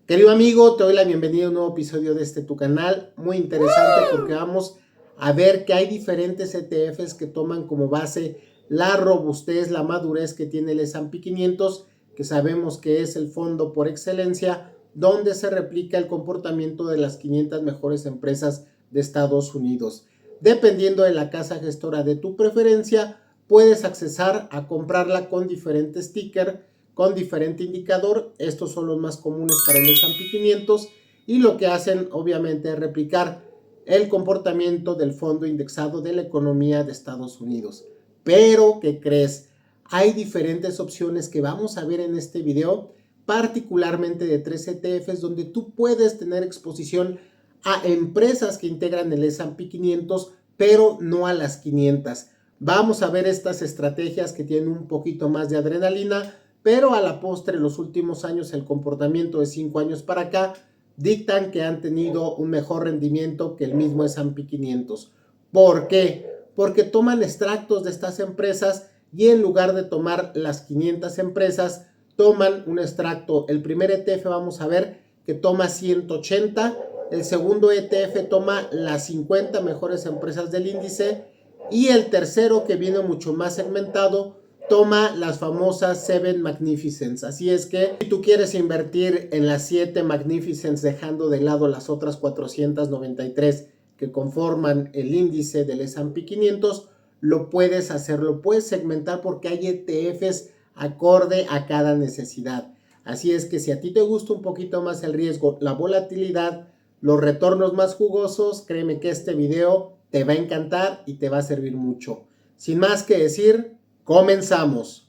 Querido amigo, te doy la bienvenida a un nuevo episodio de tu canal, muy interesante porque vamos a ver que hay diferentes ETFs que toman como base la robustez, la madurez que tiene el S&P 500, que sabemos que es el fondo por excelencia, donde se replica el comportamiento de las 500 mejores empresas de Estados Unidos. Dependiendo de la casa gestora de tu preferencia, puedes accesar a comprarla con diferentes stickers, con diferente indicador. Estos son los más comunes para el S&P 500 y lo que hacen obviamente es replicar el comportamiento del fondo indexado de la economía de Estados Unidos. Pero, ¿qué crees? Hay diferentes opciones que vamos a ver en este video, particularmente de 3 ETFs donde tú puedes tener exposición a empresas que integran el S&P 500, pero no a las 500. Vamos a ver estas estrategias que tienen un poquito más de adrenalina, pero a la postre los últimos años, el comportamiento de 5 años para acá, dictan que han tenido un mejor rendimiento que el mismo S&P 500. ¿Por qué? Porque toman extractos de estas empresas y en lugar de tomar las 500 empresas, toman un extracto. El primer ETF vamos a ver que toma 180, el segundo ETF toma las 50 mejores empresas del índice y el tercero, que viene mucho más segmentado, toma las famosas 7 Magnificents. Así es que si tú quieres invertir en las 7 Magnificents dejando de lado las otras 493 que conforman el índice del S&P 500, lo puedes hacer, lo puedes segmentar porque hay ETFs acorde a cada necesidad. Así es que si a ti te gusta un poquito más el riesgo, la volatilidad, los retornos más jugosos, créeme que este video te va a encantar y te va a servir mucho. Sin más que decir, comenzamos.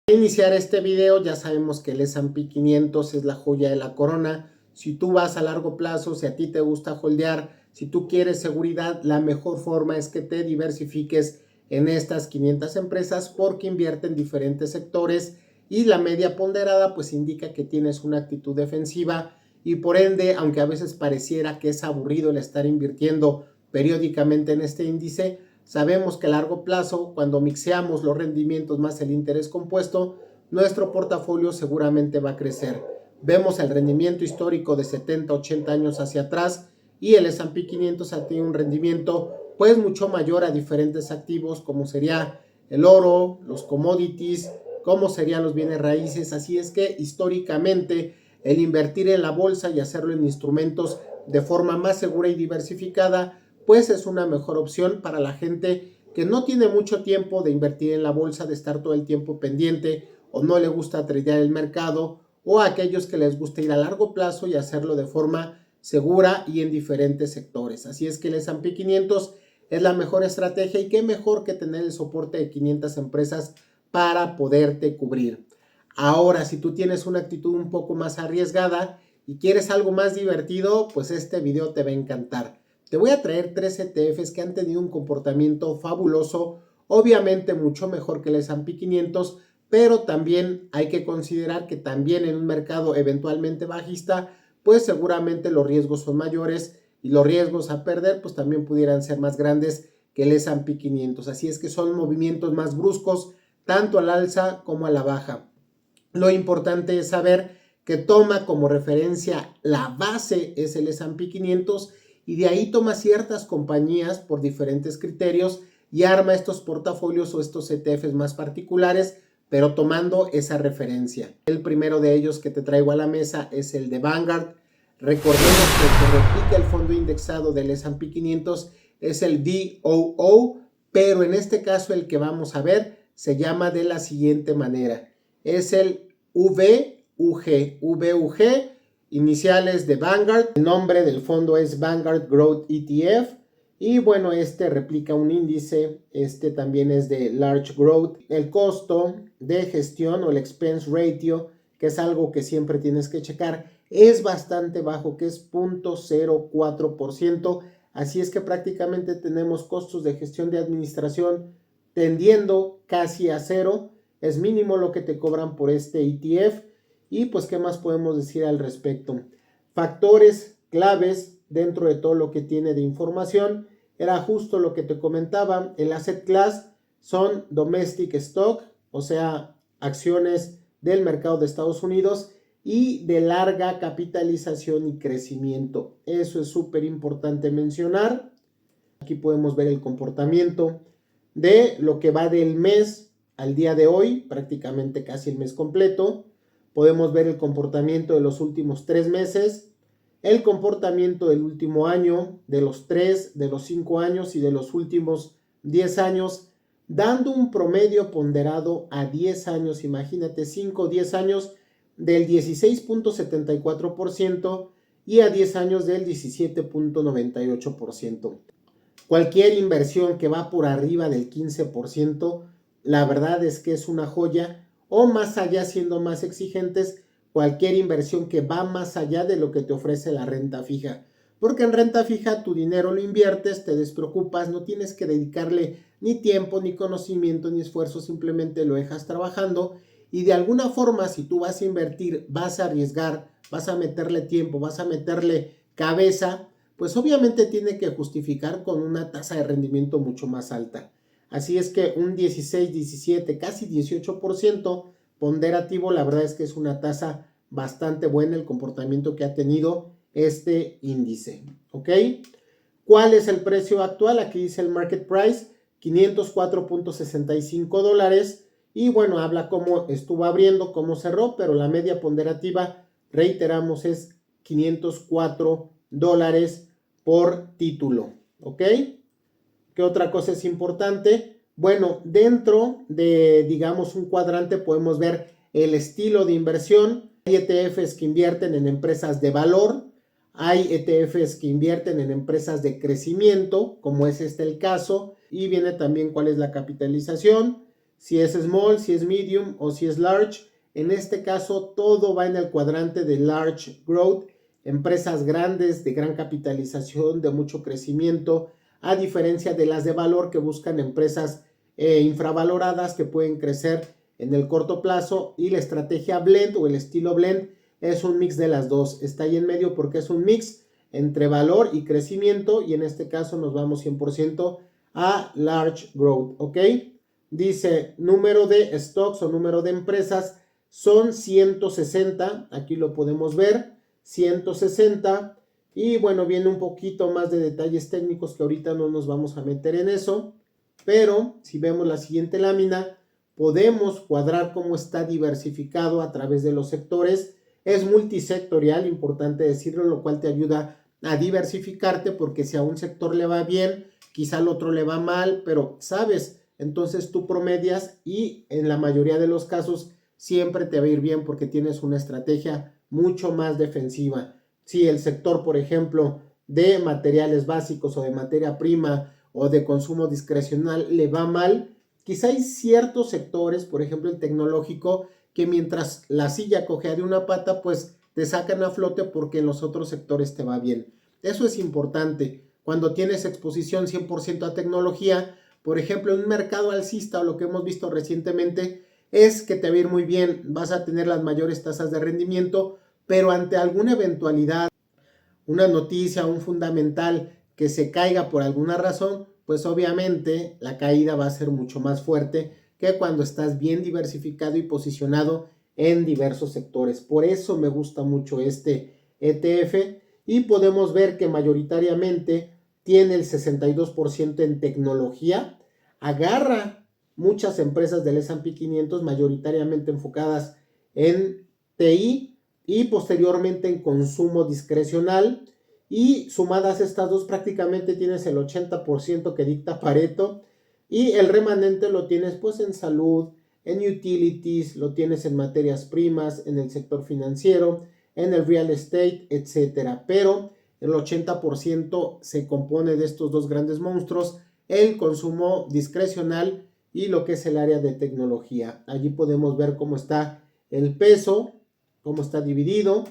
Para iniciar este video, ya sabemos que el S&P 500 es la joya de la corona. Si tú vas a largo plazo, si a ti te gusta holdear, si tú quieres seguridad, la mejor forma es que te diversifiques en estas 500 empresas porque invierte en diferentes sectores y la media ponderada pues indica que tienes una actitud defensiva y por ende, aunque a veces pareciera que es aburrido el estar invirtiendo periódicamente en este índice, sabemos que a largo plazo, cuando mixeamos los rendimientos más el interés compuesto, nuestro portafolio seguramente va a crecer. Vemos el rendimiento histórico de 70, 80 años hacia atrás y el S&P 500 ha tenido un rendimiento pues mucho mayor a diferentes activos como sería el oro, los commodities, como serían los bienes raíces. Así es que históricamente el invertir en la bolsa y hacerlo en instrumentos de forma más segura y diversificada pues es una mejor opción para la gente que no tiene mucho tiempo de invertir en la bolsa, de estar todo el tiempo pendiente o no le gusta tradear el mercado, o a aquellos que les gusta ir a largo plazo y hacerlo de forma segura y en diferentes sectores. Así es que el S&P 500 es la mejor estrategia y qué mejor que tener el soporte de 500 empresas para poderte cubrir. Ahora, si tú tienes una actitud un poco más arriesgada y quieres algo más divertido, pues este video te va a encantar. Te voy a traer 3 ETFs que han tenido un comportamiento fabuloso, obviamente mucho mejor que el S&P 500, pero también hay que considerar que también en un mercado eventualmente bajista, pues seguramente los riesgos son mayores y los riesgos a perder pues también pudieran ser más grandes que el S&P 500. Así es que son movimientos más bruscos, tanto al alza como a la baja. Lo importante es saber que toma como referencia la base es el S&P 500 y de ahí toma ciertas compañías por diferentes criterios y arma estos portafolios o estos ETFs más particulares, pero tomando esa referencia. El primero de ellos que te traigo a la mesa es el de Vanguard. Recordemos que el que replica el fondo indexado del S&P 500 es el VOO, pero en este caso el que vamos a ver se llama de la siguiente manera. Es el VUG, iniciales de Vanguard. El nombre del fondo es Vanguard Growth ETF. Y bueno, este replica un índice, este también es de Large Growth. El costo de gestión o el expense ratio, que es algo que siempre tienes que checar, es bastante bajo, que es 0.04%. Así es que prácticamente tenemos costos de gestión de administración tendiendo casi a cero. Es mínimo lo que te cobran por este ETF. Y pues, ¿qué más podemos decir al respecto? Factores claves dentro de todo lo que tiene de información. era justo lo que te comentaba. El asset class son domestic stock, o sea, acciones del mercado de Estados Unidos y de larga capitalización y crecimiento. Eso es súper importante mencionar. Aquí podemos ver el comportamiento de lo que va del mes al día de hoy, prácticamente casi el mes completo. Podemos ver el comportamiento de los últimos 3 meses, el comportamiento del último año, de los 3, de los 5 años y de los últimos 10 años, dando un promedio ponderado a 10 años, imagínate, 5 o 10 años del 16.74% y a 10 años del 17.98%. Cualquier inversión que va por arriba del 15%, la verdad es que es una joya, o más allá, siendo más exigentes, cualquier inversión que va más allá de lo que te ofrece la renta fija. Porque en renta fija tu dinero lo inviertes, te despreocupas, no tienes que dedicarle ni tiempo, ni conocimiento, ni esfuerzo, simplemente lo dejas trabajando y de alguna forma si tú vas a invertir, vas a arriesgar, vas a meterle tiempo, vas a meterle cabeza, pues obviamente tiene que justificar con una tasa de rendimiento mucho más alta. Así es que un 16, 17, casi 18% ponderativo, la verdad es que es una tasa bastante buena el comportamiento que ha tenido este índice, ¿ok? ¿Cuál es el precio actual? Aquí dice el market price, $504.65 y bueno, habla cómo estuvo abriendo, cómo cerró, pero la media ponderativa, reiteramos, es $504 por título, ¿ok? ¿Qué otra cosa es importante? Bueno, dentro de, digamos, un cuadrante podemos ver el estilo de inversión. Hay ETFs que invierten en empresas de valor, hay ETFs que invierten en empresas de crecimiento, como es este el caso, y viene también cuál es la capitalización, si es small, si es medium o si es large. En este caso, todo va en el cuadrante de large growth, empresas grandes, de gran capitalización, de mucho crecimiento, a diferencia de las de valor que buscan empresas infravaloradas que pueden crecer en el corto plazo, y la estrategia blend o el estilo blend es un mix de las dos, está ahí en medio porque es un mix entre valor y crecimiento y en este caso nos vamos 100% a large growth, ¿ok? Dice número de stocks o número de empresas son 160, aquí lo podemos ver, 160. Y bueno, viene un poquito más de detalles técnicos que ahorita no nos vamos a meter en eso, pero si vemos la siguiente lámina, podemos cuadrar cómo está diversificado a través de los sectores. Es multisectorial, importante decirlo, lo cual te ayuda a diversificarte porque si a un sector le va bien, quizá al otro le va mal, pero sabes, entonces tú promedias y en la mayoría de los casos siempre te va a ir bien porque tienes una estrategia mucho más defensiva. Si el sector, por ejemplo, de materiales básicos o de materia prima o de consumo discrecional le va mal, quizá hay ciertos sectores, por ejemplo el tecnológico, que mientras la silla cojea de una pata, pues te sacan a flote porque en los otros sectores te va bien. Eso es importante. Cuando tienes exposición 100% a tecnología, por ejemplo, en un mercado alcista o lo que hemos visto recientemente, es que te va a ir muy bien, vas a tener las mayores tasas de rendimiento, pero ante alguna eventualidad, una noticia, un fundamental que se caiga por alguna razón, pues obviamente la caída va a ser mucho más fuerte que cuando estás bien diversificado y posicionado en diversos sectores. Por eso me gusta mucho este ETF y podemos ver que mayoritariamente tiene el 62% en tecnología, agarra muchas empresas del S&P 500 mayoritariamente enfocadas en TI y posteriormente en consumo discrecional, y sumadas estas dos prácticamente tienes el 80% que dicta Pareto y el remanente lo tienes pues en salud, en utilities, lo tienes en materias primas, en el sector financiero, en el real estate, etcétera. Pero el 80% se compone de estos dos grandes monstruos, el consumo discrecional y lo que es el área de tecnología. Allí podemos ver cómo está el peso, cómo está dividido,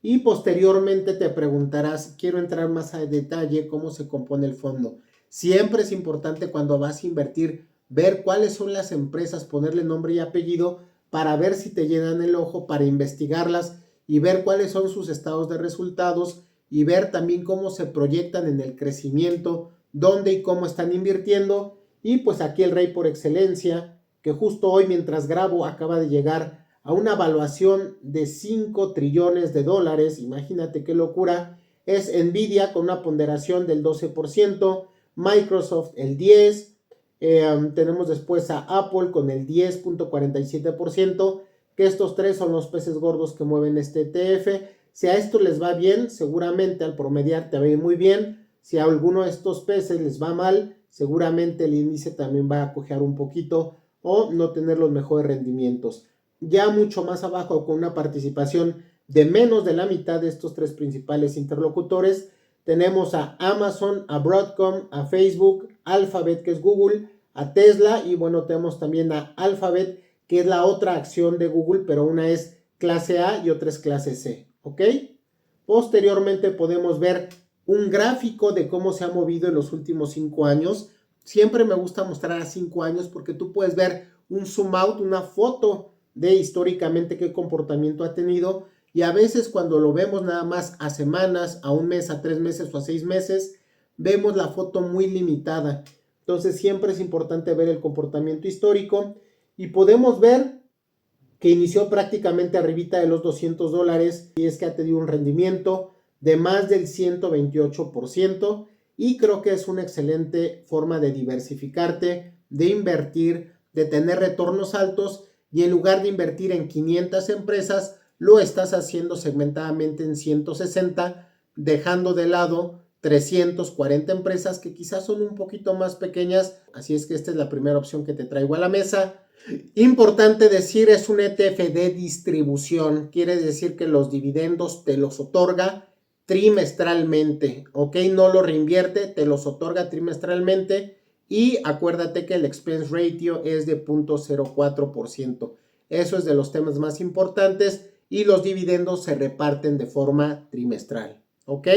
y posteriormente te preguntarás, quiero entrar más a detalle cómo se compone el fondo. Siempre es importante cuando vas a invertir ver cuáles son las empresas, ponerle nombre y apellido para ver si te llenan el ojo, para investigarlas y ver cuáles son sus estados de resultados y ver también cómo se proyectan en el crecimiento dónde y cómo están invirtiendo. Y pues aquí el rey por excelencia, que justo hoy mientras grabo acaba de llegar a una valuación de 5 trillones de dólares, imagínate qué locura, es Nvidia con una ponderación del 12%, Microsoft el 10%, tenemos después a Apple con el 10.47%, que estos tres son los peces gordos que mueven este ETF. Si a esto les va bien, seguramente al promediar te va a ir muy bien. Si a alguno de estos peces les va mal, seguramente el índice también va a cojear un poquito o no tener los mejores rendimientos. Ya mucho más abajo, con una participación de menos de la mitad de estos tres principales interlocutores, tenemos a Amazon, a Broadcom, a Facebook, Alphabet, que es Google, a Tesla, y bueno, tenemos también a Alphabet, que es la otra acción de Google, pero una es clase A y otra es clase C, ¿ok? Posteriormente podemos ver un gráfico de cómo se ha movido en los últimos 5 años. Siempre me gusta mostrar a 5 años porque tú puedes ver un zoom out, una foto de históricamente qué comportamiento ha tenido, y a veces cuando lo vemos nada más a semanas, a un mes, a 3 meses o a 6 meses, vemos la foto muy limitada. Entonces siempre es importante ver el comportamiento histórico y podemos ver que inició prácticamente arribita de los $200 y es que ha tenido un rendimiento de más del 128% y creo que es una excelente forma de diversificarte, de invertir, de tener retornos altos, y en lugar de invertir en 500 empresas, lo estás haciendo segmentadamente en 160, dejando de lado 340 empresas que quizás son un poquito más pequeñas. Así es que esta es la primera opción que te traigo a la mesa. Importante decir, es un ETF de distribución, quiere decir que los dividendos te los otorga trimestralmente, ¿ok? No lo reinvierte, te los otorga trimestralmente, y acuérdate que el expense ratio es de 0.04%. Eso es de los temas más importantes, y los dividendos se reparten de forma trimestral, ¿ok?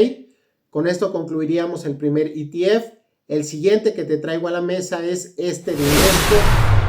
Con esto concluiríamos el primer ETF. El siguiente que te traigo a la mesa es este de Invesco,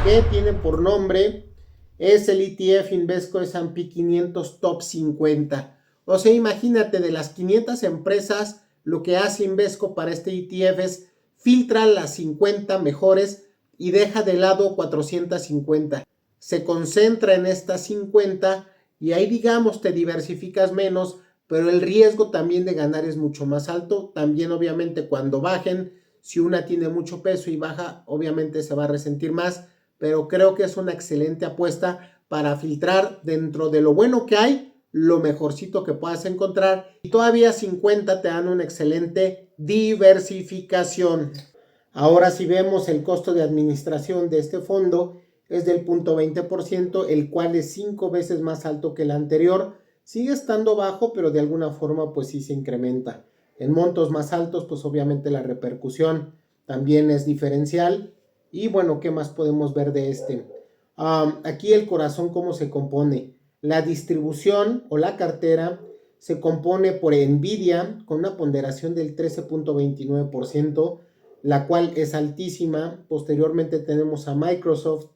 que tiene por nombre, es el ETF Invesco S&P 500 Top 50. O sea, imagínate, de las 500 empresas, lo que hace Invesco para este ETF es filtra las 50 mejores y deja de lado 450. Se concentra en estas 50 y ahí, digamos, te diversificas menos, pero el riesgo también de ganar es mucho más alto. También obviamente cuando bajen, si una tiene mucho peso y baja, obviamente se va a resentir más, pero creo que es una excelente apuesta para filtrar dentro de lo bueno que hay, lo mejorcito que puedas encontrar, y todavía 50 te dan una excelente diversificación. Ahora, si vemos el costo de administración de este fondo, es del 0.20%, el cual es 5 veces más alto que el anterior. Sigue estando bajo, pero de alguna forma pues sí se incrementa. En montos más altos, pues obviamente la repercusión también es diferencial. Y bueno, ¿qué más podemos ver de este? Aquí el corazón, ¿cómo se compone? La distribución o la cartera se compone por Nvidia con una ponderación del 13.29%, la cual es altísima. Posteriormente tenemos a Microsoft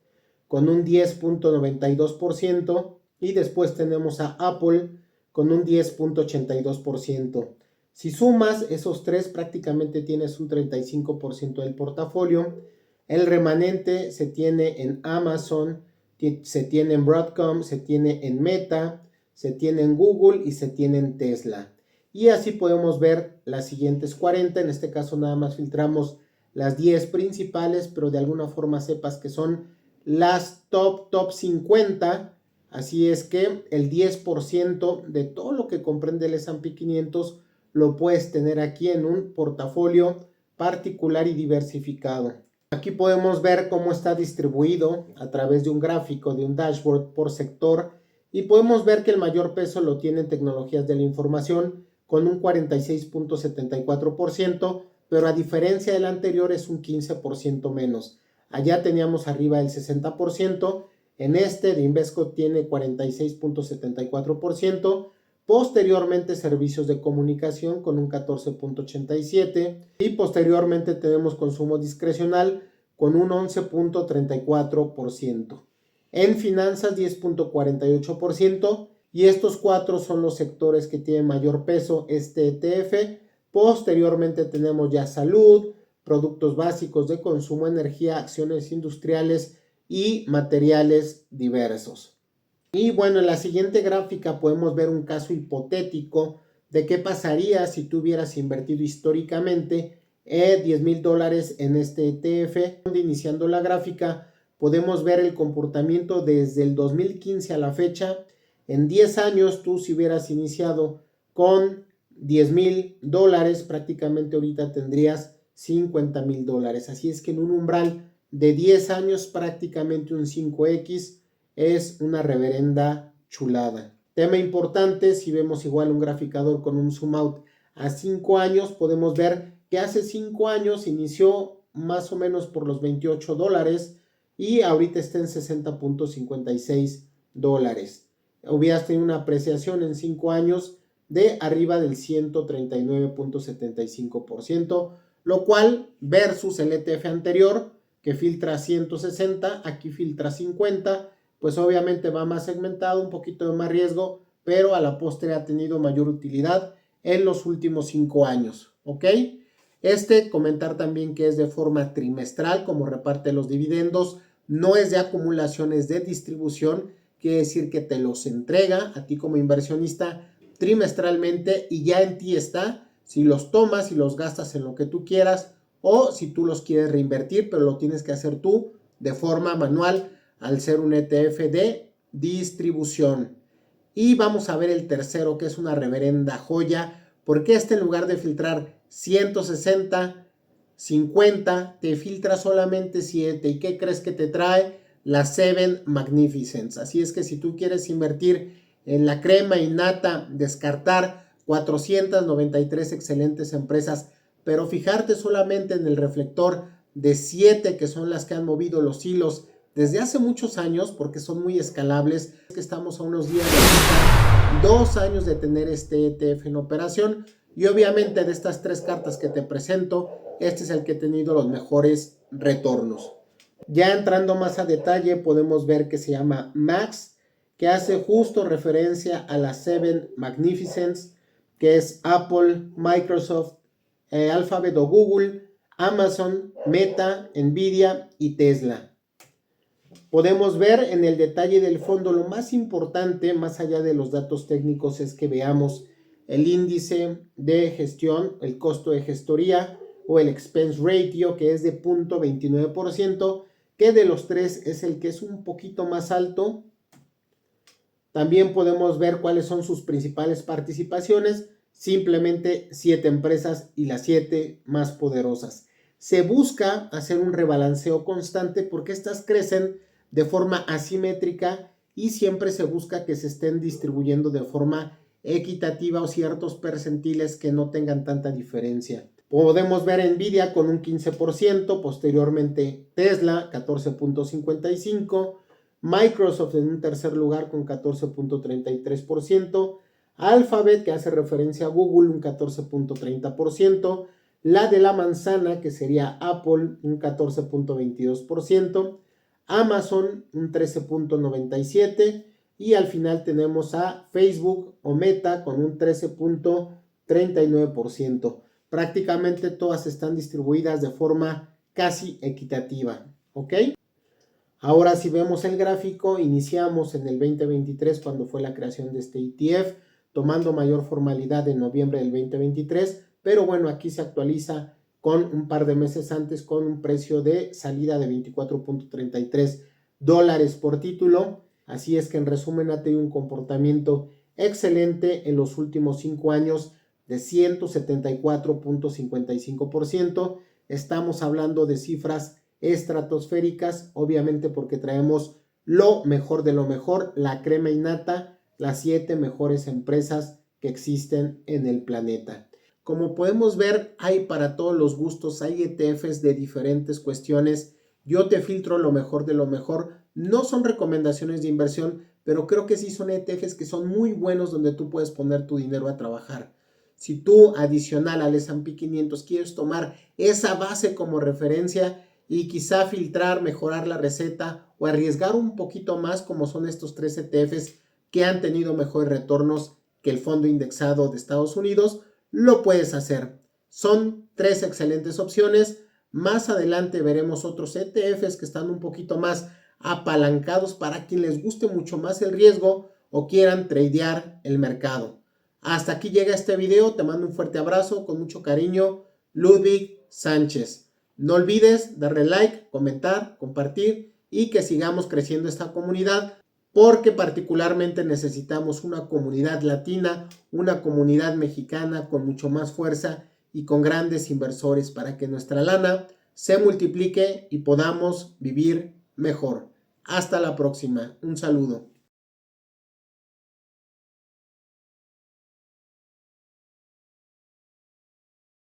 con un 10.92% y después tenemos a Apple con un 10.82%. Si sumas esos tres, prácticamente tienes un 35% del portafolio. El remanente se tiene en Amazon, se tiene en Broadcom, se tiene en Meta, se tiene en Google y se tiene en Tesla. Y así podemos ver las siguientes 40. En este caso nada más filtramos las 10 principales, pero de alguna forma sepas que son las top 50. Así es que el 10% de todo lo que comprende el S&P 500 lo puedes tener aquí en un portafolio particular y diversificado. Aquí podemos ver cómo está distribuido a través de un gráfico, de un dashboard por sector, y podemos ver que el mayor peso lo tienen tecnologías de la información con un 46.74%, pero a diferencia del anterior es un 15% menos. Allá teníamos arriba el 60%, en este de Invesco tiene 46.74%, posteriormente servicios de comunicación con un 14.87% y posteriormente tenemos consumo discrecional con un 11.34%. En finanzas 10.48%, y estos cuatro son los sectores que tienen mayor peso este ETF. Posteriormente tenemos ya salud, productos básicos de consumo, energía, acciones industriales y materiales diversos. Y bueno, en la siguiente gráfica podemos ver un caso hipotético de qué pasaría si tú hubieras invertido históricamente $10,000 en este ETF. Iniciando la gráfica, podemos ver el comportamiento desde el 2015 a la fecha. En 10 años, tú si hubieras iniciado con $10,000, prácticamente ahorita tendrías $50,000. Así es que en un umbral de 10 años, prácticamente un 5X, es una reverenda chulada. Tema importante, si vemos igual un graficador con un zoom out a 5 años, podemos ver que hace 5 años inició más o menos por los $28 y ahorita está en $60.56. Hubieras tenido una apreciación en 5 años de arriba del 139.75%, lo cual versus el ETF anterior que filtra 160, aquí filtra 50, pues obviamente va más segmentado, un poquito de más riesgo, pero a la postre ha tenido mayor utilidad en los últimos 5 años, ¿ok? Comentar también que es de forma trimestral, como reparte los dividendos, no es de acumulaciones de distribución, quiere decir que te los entrega a ti como inversionista trimestralmente y ya en ti está si los tomas y los gastas en lo que tú quieras o si tú los quieres reinvertir, pero lo tienes que hacer tú de forma manual al ser un ETF de distribución. Y vamos a ver el tercero, que es una reverenda joya, porque en lugar de filtrar 160, 50, te filtra solamente 7. ¿Y qué crees que te trae? Las 7 Magnificents. Así es que si tú quieres invertir en la crema innata, descartar 493 excelentes empresas, pero fijarte solamente en el reflector de 7 que son las que han movido los hilos desde hace muchos años, porque son muy escalables, es que estamos a unos días de 2 años de tener este ETF en operación, y obviamente de estas 3 cartas que te presento, este es el que ha tenido los mejores retornos. Ya entrando más a detalle, podemos ver que se llama Max, que hace justo referencia a las 7 Magnificents, que es Apple, Microsoft, Alphabet o Google, Amazon, Meta, Nvidia y Tesla. Podemos ver en el detalle del fondo, lo más importante, más allá de los datos técnicos, es que veamos el índice de gestión, el costo de gestoría o el expense ratio, que es de 0.29%, que de los 3 es el que es un poquito más alto. También podemos ver cuáles son sus principales participaciones, simplemente 7 empresas y las 7 más poderosas. Se busca hacer un rebalanceo constante porque estas crecen de forma asimétrica y siempre se busca que se estén distribuyendo de forma equitativa o ciertos percentiles que no tengan tanta diferencia. Podemos ver Nvidia con un 15%, posteriormente Tesla 14.55%, Microsoft en un tercer lugar con 14.33%, Alphabet, que hace referencia a Google, un 14.30%, la de la manzana, que sería Apple, un 14.22%, Amazon, un 13.97%, y al final tenemos a Facebook o Meta con un 13.39%. Prácticamente todas están distribuidas de forma casi equitativa, ¿ok? Ahora si vemos el gráfico, iniciamos en el 2023 cuando fue la creación de este ETF, tomando mayor formalidad en noviembre del 2023, pero bueno, aquí se actualiza con un par de meses antes con un precio de salida de $24.33 por título. Así es que en resumen ha tenido un comportamiento excelente en los últimos 5 años de 174.55%. Estamos hablando de cifras estratosféricas, obviamente porque traemos lo mejor de lo mejor, la crema innata, las 7 mejores empresas que existen en el planeta. Como podemos ver, hay para todos los gustos, hay ETFs de diferentes cuestiones. Yo te filtro lo mejor de lo mejor. No son recomendaciones de inversión, pero creo que sí son ETFs que son muy buenos donde tú puedes poner tu dinero a trabajar. Si tú, adicional al S&P 500, quieres tomar esa base como referencia y quizá filtrar, mejorar la receta o arriesgar un poquito más, como son estos 3 ETFs que han tenido mejores retornos que el fondo indexado de Estados Unidos, lo puedes hacer. Son 3 excelentes opciones Más adelante veremos otros ETFs que están un poquito más apalancados para quien les guste mucho más el riesgo o quieran tradear el mercado. Hasta aquí llega este video, te mando un fuerte abrazo, con mucho cariño, Ludwig Sánchez. No olvides darle like, comentar, compartir y que sigamos creciendo esta comunidad, porque particularmente necesitamos una comunidad latina, una comunidad mexicana con mucho más fuerza y con grandes inversores para que nuestra lana se multiplique y podamos vivir mejor. Hasta la próxima. Un saludo.